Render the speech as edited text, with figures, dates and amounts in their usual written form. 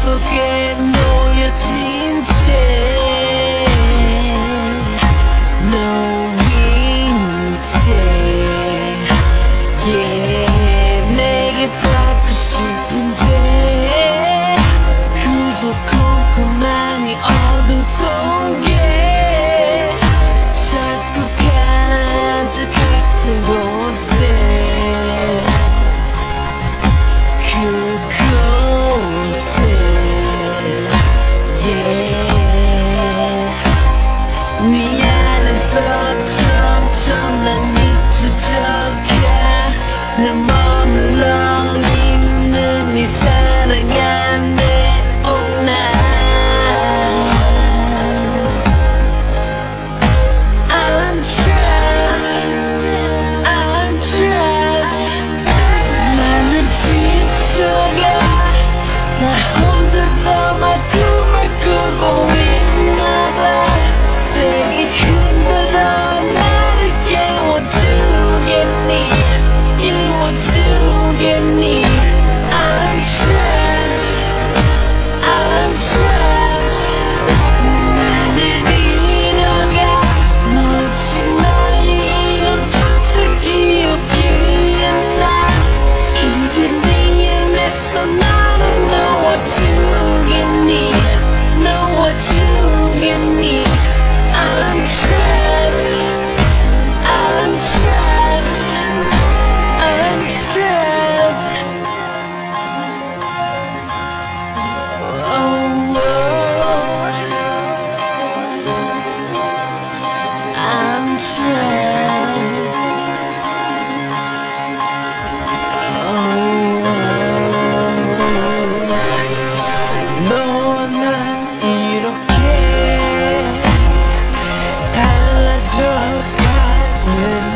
속에 놓여진 채 놓인 채 yeah. 내게 닿고 싶은데 그저 컴컴한 이 어둠 속에 자꾸 가지 같은 곳에 미안해서 점점 난 잊혀져가 늘 머물러 있는 네 사랑 안에 오나 I'm trapped I'm trapped 나는 지쳐가 나 혼자서 막 꿈을 꾸고 있나봐 세게 흔들어 나를 깨워주겠니 깨워주겠니 I'm trapped I'm trapped 나를 잃어가 너 없이 나의 이런 조차 기억이 안 나 이제 네 안에서 나를 놓아주겠니 놓아주겠니 I'm trapped I'm trapped I'm trapped oh, oh. I'm trapped oh, oh. 너와 난 이렇게 달라져 가는